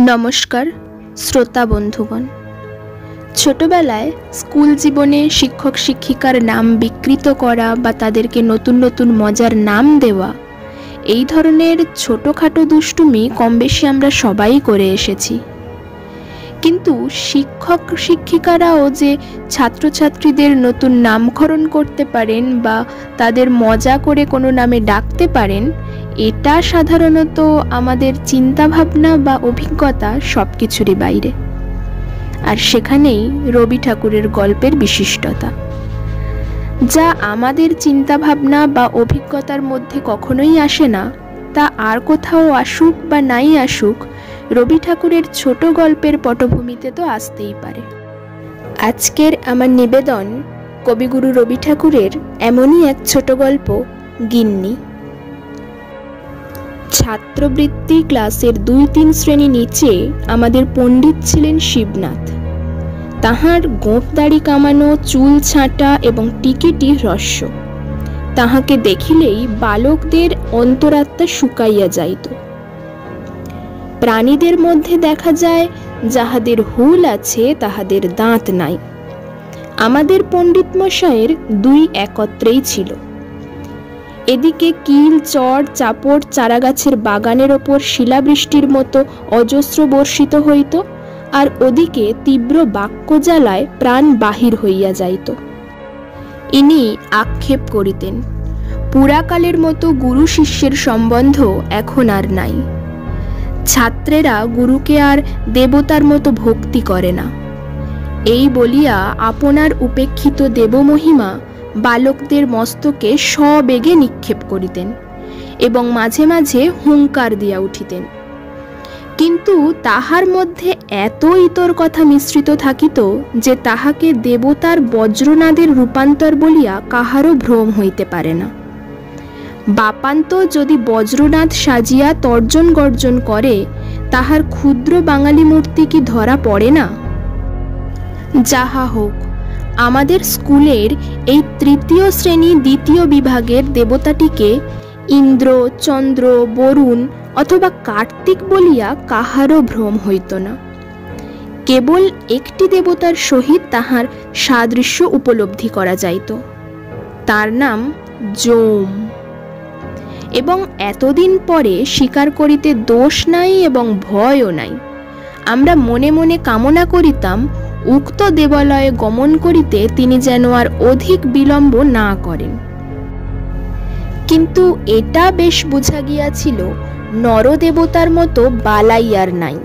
নমস্কার শ্রোতা বন্ধুগণ। ছোটবেলায় স্কুল জীবনে শিক্ষক শিক্ষিকার নাম বিকৃত করা বা তাদেরকে নতুন নতুন মজার নাম দেওয়া, এই ধরনের ছোটোখাটো দুষ্টুমি কম বেশি আমরা সবাই করে এসেছি। কিন্তু শিক্ষক শিক্ষিকারাও যে ছাত্রছাত্রীদের নতুন নামকরণ করতে পারেন বা তাদের মজা করে কোনো নামে ডাকতে পারেন, এটা সাধারণত আমাদের চিন্তাভাবনা বা অভিজ্ঞতা সব কিছুরই বাইরে। আর সেখানেই রবি ঠাকুরের গল্পের বিশিষ্টতা, যা আমাদের চিন্তাভাবনা বা অভিজ্ঞতার মধ্যে কখনোই আসে না, তা আর কোথাও আসুক বা নাই আসুক, রবি ঠাকুরের ছোট গল্পের পটভূমিতে তো আসতেই পারে। আজকের আমার নিবেদন কবিগুরু রবি ঠাকুরের এমনই এক ছোট গল্প, গিন্নি। ছাত্রবৃত্তি ক্লাসের ২-৩ শ্রেণী নিচে আমাদের পণ্ডিত ছিলেন শিবনাথ। তাহার গোঁফ দাড়ি কামানো, চুল ছাঁটা এবং টিকিটি হ্রস্ব। তাহাকে দেখিলেই বালকদের অন্তরাত্মা শুকাইয়া যাইত। প্রাণীদের মধ্যে দেখা যায়, যাহাদের হুল আছে তাহাদের দাঁত নাই। আমাদের পণ্ডিত মশায়ের দুই একত্রেই ছিল। এদিকে কিল, চড়, চাপড় চারাগাছের বাগানের ওপর শিলাবৃষ্টির মতো অজস্র বর্ষিত হইত, আর ওদিকে তীব্র বাক্যজ্বালায় প্রাণ বাহির হইয়া যাইত। ইনি আক্ষেপ করিতেন, পুরাকালের মতো গুরু শিষ্যের সম্বন্ধ এখন আর নাই। ছাত্রেরা গুরুকে আর দেবতার মতো ভক্তি করে না। এই বলিয়া আপনার উপেক্ষিত দেবমহিমা বালকদের মস্তকে সবেগে নিক্ষেপ করিতেন এবং মাঝে মাঝে হুঙ্কার দিয়া উঠিতেন। কিন্তু তাহার মধ্যে এত ইতর কথা মিশ্রিত থাকিত যে তাহাকে দেবতার বজ্রনাদের রূপান্তর বলিয়া কাহারও ভ্রম হইতে পারে না। বাপান্ত যদি বজ্রনাদ সাজিয়া তর্জন গর্জন করে, তাহার ক্ষুদ্র বাঙালি মূর্তি কি ধরা পড়ে না? যাহা হোক, আমাদের স্কুলের এই ৩য় শ্রেণী ২য় বিভাগের দেবতাটিকে ইন্দ্র, চন্দ্র, বরুণ অথবা কার্তিক বলিয়া কাহারও ভ্রম হইত না। কেবল একটি দেবতার সহিত তাহার সাদৃশ্য উপলব্ধি করা যাইত, তার নাম যম। এবং এতদিন পরে স্বীকার করিতে দোষ নাই এবং ভয়ও নাই। আমরা মনে মনে কামনা করিতাম, উক্ত দেবালয়ে গমন করিতে তিনি যেন আর অধিক বিলম্ব না করেন। কিন্তু এটা বেশ বোঝা গিয়াছিল, নরদেবতার মতো বালাই আর নাই।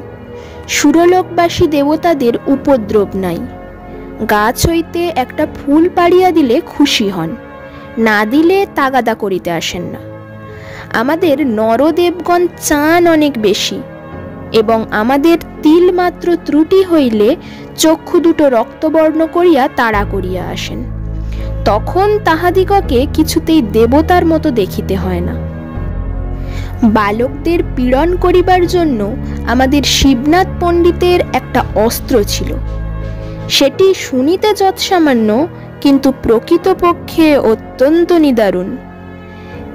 সুরলোকবাসী দেবতাদের উপদ্রব নাই। গাছ হইতে একটা ফুল পাড়িয়া দিলে খুশি হন, না দিলে তাগাদা করিতে আসেন না। আমাদের নরদেবগণ চান অনেক বেশি, এবং আমাদের তিল মাত্র ত্রুটি হইলে চক্ষু দুটো রক্তবর্ণ করিয়া তাড়া করিয়া আসেন। তখন তাহাদিগকে কিছুতেই দেবতার মতো দেখিতে হয় না। বালকদের পীড়ন করিবার জন্য আমাদের শিবনাথ পণ্ডিতের একটা অস্ত্র ছিল। সেটি শুনিতে যৎসামান্য, কিন্তু প্রকৃতপক্ষে অত্যন্ত নিদারুণ।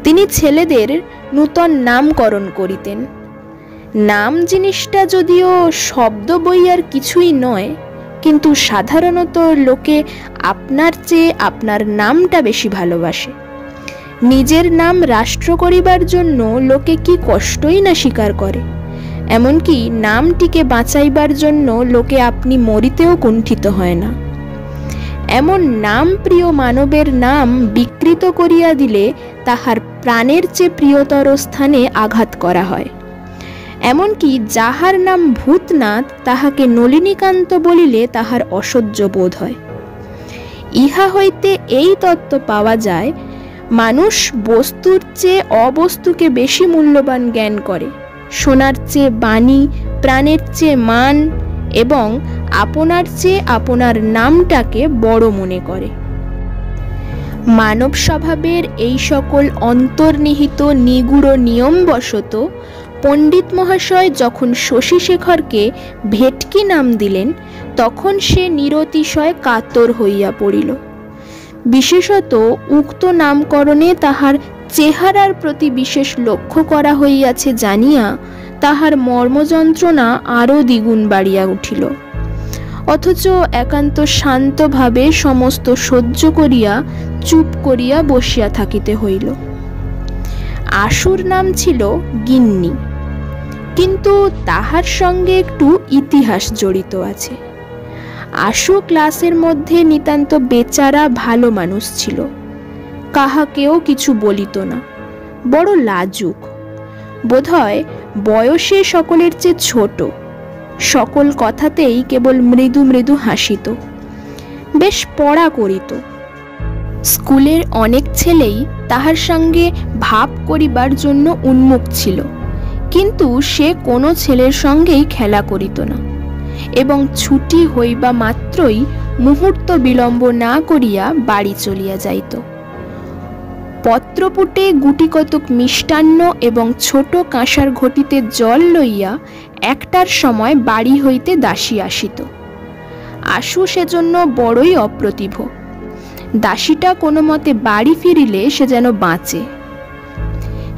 তিনি ছেলেদের নূতন নামকরণ করিতেন। নাম জিনিসটা যদিও শব্দ বই আর কিছুই নয়, কিন্তু সাধারণত লোকে আপনার চেয়ে আপনার নামটা বেশি ভালোবাসে। নিজের নাম রাষ্ট্র করিবার জন্য লোকে কি কষ্টই না স্বীকার করে। এমনকি নামটিকে বাঁচাইবার জন্য লোকে আপনি মরিতেও কুণ্ঠিত হয় না। এমন নাম প্রিয় মানবের নাম বিকৃত করিয়া দিলে তাহার প্রাণের চেয়ে প্রিয়তর স্থানে আঘাত করা হয়। এমনকি যাহার নাম ভূতনাথ, তাহাকে নলিনীকান্ত বলিলে তাহার অসহ্য বোধ হয়। ইহা হইতে এই তত্ত্ব পাওয়া যায়, মানুষ বস্তুর চেয়ে অবস্তুকে বেশি মূল্যবান জ্ঞান করে, সোনার চেয়ে বাণী, প্রাণের চেয়ে মান, এবং আপনার চেয়ে আপনার নামটাকে বড় মনে করে। মানব স্বভাবের এই সকল অন্তর্নিহিত নিগূঢ় নিয়মবশত পণ্ডিত মহাশয় যখন শশীশেখরকে ভেটকি নাম দিলেন, তখন সে নিরতিশয় কাতর হইয়া পড়িল। বিশেষত উক্ত নামকরণে তাহার চেহারার প্রতি বিশেষ লক্ষ্য করা হইয়াছে জানিয়া তাহার মর্মযন্ত্রণা আরও দ্বিগুণ বাড়িয়া উঠিল। অথচ একান্ত শান্তভাবে সমস্ত সহ্য করিয়া চুপ করিয়া বসিয়া থাকিতে হইল। আশুর নাম ছিল গিন্নি, কিন্তু তাহার সঙ্গে একটু ইতিহাস জড়িত আছে। আশু ক্লাসের মধ্যে নিতান্ত বেচারা ভালো মানুষ ছিল, কাহাকেও কিছু বলিত না, বড় লাজুক, বোধহয় বয়সে সকলের চেয়ে ছোট, সকল কথাতেই কেবল মৃদু মৃদু হাসিত, বেশ পড়া করিত। স্কুলের অনেক ছেলেই তাহার সঙ্গে ভাব করিবার জন্য উন্মুখ ছিল, কিন্তু সে কোনো ছেলের সঙ্গেই খেলা করিত না এবং ছুটি হইবা মাত্রই মুহূর্ত বিলম্ব না করিয়া বাড়ি চলিয়া যাইত। পত্রপুটে গুটিকতক মিষ্টান্ন এবং ছোট কাঁসার ঘটিতে জল লইয়া একটার সময় বাড়ি হইতে দাসী আসিত। আশু সেজন্য বড়ই অপ্রতিভ। দাসীটা কোনো মতে বাড়ি ফিরিলে সে যেন বাঁচে।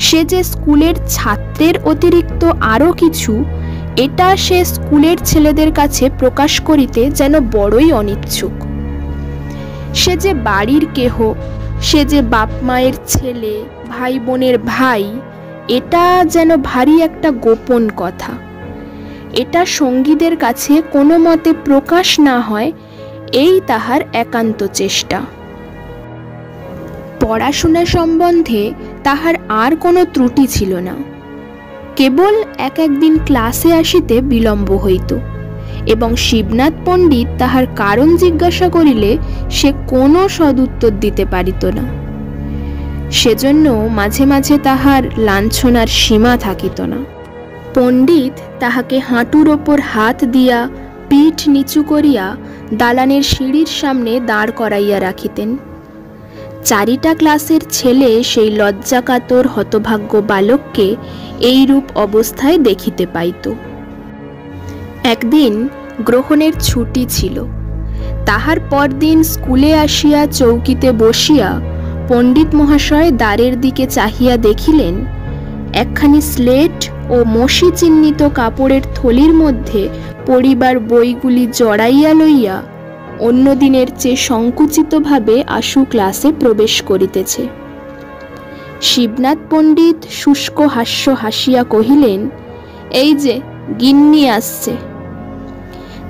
সে যে স্কুলের ছাত্রের অতিরিক্ত আরও কিছু, এটা সে স্কুলের ছেলেদের কাছে প্রকাশ করিতে যেন বড়ই অনিচ্ছুক। সে যে বাড়ির কেহ, সে যে বাপ মায়ের ছেলে, ভাই বোনের ভাই, এটা যেন ভারী একটা গোপন কথা। এটা সঙ্গীদের কাছে কোনো মতে প্রকাশ না হয়, এই তাহার একান্ত চেষ্টা। পড়াশোনা সম্বন্ধে তাহার আর কোনো ত্রুটি ছিল না, কেবল এক একদিন ক্লাসে আসিতে বিলম্ব হইত এবং শিবনাথ পণ্ডিত তাহার কারণ জিজ্ঞাসা করিলে সে কোনো সদুত্তর দিতে পারিত না। সেজন্য মাঝে মাঝে তাহার লাঞ্ছনার সীমা থাকিত না। পণ্ডিত তাহাকে হাঁটুর ওপর হাত দিয়া পিঠ নিচু করিয়া দালানের সিঁড়ির সামনে দাঁড় করাইয়া রাখিতেন। চারিটা ক্লাসের ছেলে সেই লজ্জাকাতর হতভাগ্য বালককে এইরূপ অবস্থায় দেখিতে পাইত। একদিন গ্রহণের ছুটি ছিল। তাহার পরদিন স্কুলে আসিয়া চৌকিতে বসিয়া পণ্ডিত মহাশয় দ্বারের দিকে চাহিয়া দেখিলেন, একখানি স্লেট ও মসি চিহ্নিত কাপড়ের থলির মধ্যে পড়িবার বইগুলি জড়াইয়া লইয়া অন্য দিনের চেয়ে সংকুচিতভাবে আশু ক্লাসে প্রবেশ করিতেছে। শিবনাথ পণ্ডিত শুষ্ক হাস্য হাসিয়া কহিলেন, এই যে গিন্নি আসছে।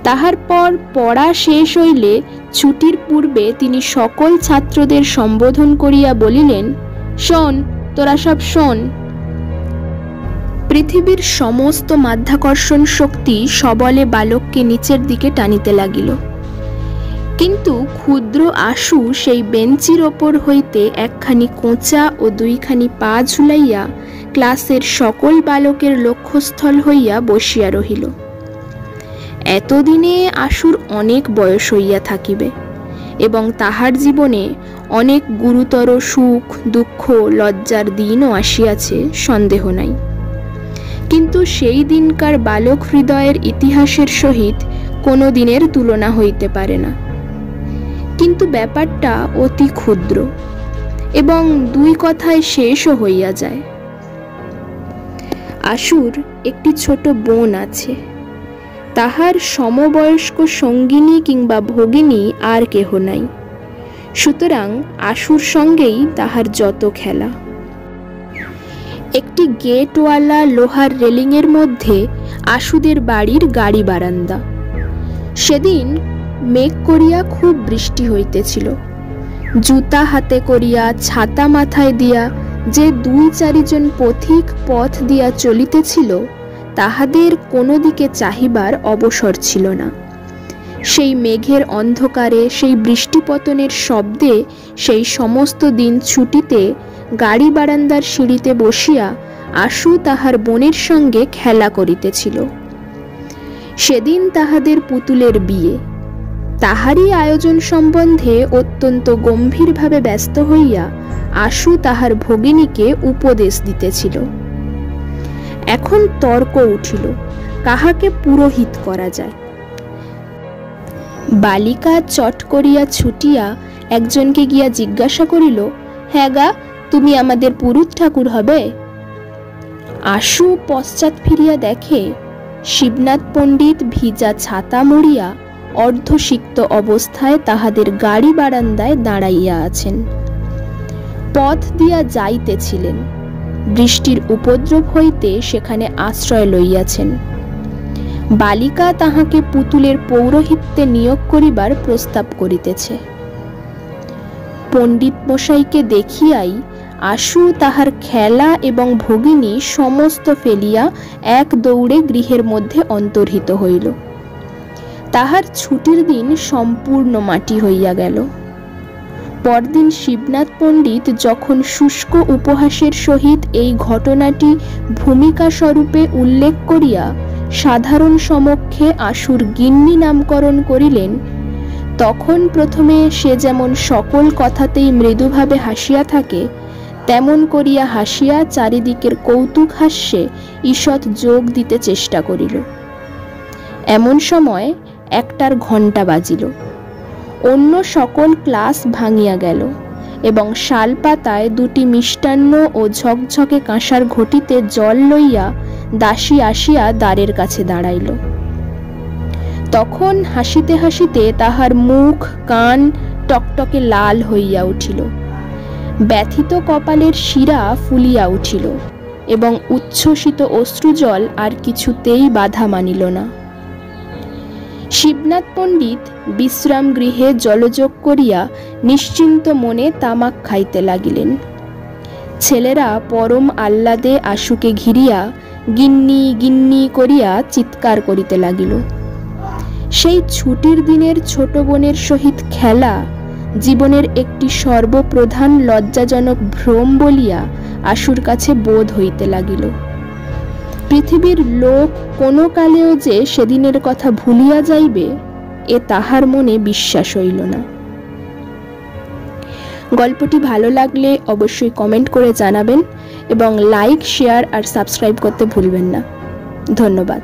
তাহার পর পড়া শেষ হইলে ছুটির পূর্বে তিনি সকল ছাত্রদের সম্বোধন করিয়া বলিলেন, শোন, তোরা সব শোন। পৃথিবীর সমস্ত মাধ্যাকর্ষণ শক্তি সবলে বালককে নিচের দিকে টানিতে লাগিল, কিন্তু ক্ষুদ্র আশু সেই বেঞ্চির ওপর হইতে একখানি কোঁচা ও দুইখানি পা ঝুলাইয়া ক্লাসের সকল বালকের লক্ষ্যস্থল হইয়া বসিয়া রহিল। এতদিনে আশুর অনেক বয়স হইয়া থাকিবে এবং তাহার জীবনে অনেক গুরুতর সুখ দুঃখ লজ্জার দিনও আসিয়াছে, সন্দেহ নাই। কিন্তু সেই দিনকার বালক হৃদয়ের ইতিহাসের সহিত কোনো দিনের তুলনা হইতে পারে না। কিন্তু ব্যাপারটা অতি ক্ষুদ্র এবং দুই কথায় শেষও হইয়া যায়। আশুর একটি ছোট বোন আছে। তাহার সমবয়স্ক সঙ্গিনী কিংবা ভগিনী আর কেহ নাই, সুতরাং আশুর সঙ্গেই তাহার যত খেলা। একটি গেটওয়ালা লোহার রেলিংয়ের মধ্যে আশুদের বাড়ির গাড়ি বারান্দা। সেদিন মেঘ করিয়া খুব বৃষ্টি হইতেছিল। জুতা হাতে করিয়া ছাতা মাথায় দিয়া যে 2-4 জন পথিক পথ দিয়া চলিতেছিল, তাহাদের কোনো দিকে চাহিবার অবসর ছিল না। সেই মেঘের অন্ধকারে, সেই বৃষ্টিপতনের শব্দে, সেই সমস্ত দিন ছুটিতে গাড়ি বারান্দার সিঁড়িতে বসিয়া আশু তাহার বোনের সঙ্গে খেলা করিতেছিল। সেদিন তাহাদের পুতুলের বিয়ে। তাহারই আয়োজন সম্বন্ধে অত্যন্ত গম্ভীরভাবে ব্যস্ত হইয়া আশু তাহার ভগিনীকে উপদেশ দিতেছিল। এখন তর্ক উঠিল, কাহাকে পুরোহিত করা যায়। বালিকা চট করিয়া ছুটিয়া একজনকে গিয়া জিজ্ঞাসা করিল, হ্যাঁ গা, তুমি আমাদের পুরুত ঠাকুর হবে? আশু পশ্চাৎ ফিরিয়া দেখে শিবনাথ পণ্ডিত ভিজা ছাতা মরিয়া অর্ধসিক্ত অবস্থায় তাহাদের গাড়ি বারান্দায় দাঁড়াইয়া আছেন। পথ দিয়া যাইতেছিলেন, বৃষ্টির উপদ্রব হইতে সেখানে আশ্রয় লইয়াছেন। বালিকা তাহাকে পুতুলের পৌরোহিত্যে নিয়োগ করিবার প্রস্তাব করিতেছে। পণ্ডিত মশাইকে দেখিয়াই আশু তাহার খেলা এবং ভগিনী সমস্ত ফেলিয়া এক দৌড়ে গৃহের মধ্যে অন্তর্হিত হইল। তাহার ছুটির দিন সম্পূর্ণ মাটি হইয়া গেল। পরদিন শিবনাথ পণ্ডিত যখন শুষ্ক উপহাসের সহিত এই ঘটনাটি ভূমিকা স্বরূপে উল্লেখ করিয়া সাধারণ সমক্ষে আশুর গিন্নি নামকরণ করিলেন, তখন প্রথমে সে যেমন সকল কথাতেই মৃদুভাবে হাসিয়া থাকে, তেমন করিয়া হাসিয়া চারিদিকের কৌতুক হাস্যে ঈষৎ যোগ দিতে চেষ্টা করিল। এমন সময় 1টার ঘণ্টা বাজিল। অন্য সকল ক্লাস ভাঙিয়া গেল এবং শালপাতায় 2টি মিষ্টান্ন ও ঝকঝকে কাঁসার ঘটিতে জল লইয়া দাসী আসিয়া দ্বারের কাছে দাঁড়াইল। তখন হাসিতে হাসিতে তাহার মুখ কান টকটকে লাল হইয়া উঠিল, ব্যথিত কপালের শিরা ফুলিয়া উঠিল এবং উচ্ছ্বসিত অশ্রুজল আর কিছুতেই বাধা মানিল না। শিবনাথ পণ্ডিত বিশ্রাম গৃহে জলযোগ করিয়া নিশ্চিন্ত মনে তামাক খাইতে লাগিলেন। ছেলেরা পরম আহ্লাদে আশুকে ঘিরিয়া গিন্নি গিন্নি করিয়া চিৎকার করিতে লাগিল। সেই ছুটির দিনের ছোট বোনের সহিত খেলা জীবনের একটি সর্বপ্রধান লজ্জাজনক ভ্রম বলিয়া আশুর কাছে বোধ হইতে লাগিল। পৃথিবীর লোক কোনো কালেও যে সেদিনের কথা ভুলিয়া যাইবে, এ তাহার মনে বিশ্বাস হইল না। গল্পটি ভালো লাগলে অবশ্যই কমেন্ট করে জানাবেন এবং লাইক, শেয়ার আর সাবস্ক্রাইব করতে ভুলবেন না। ধন্যবাদ।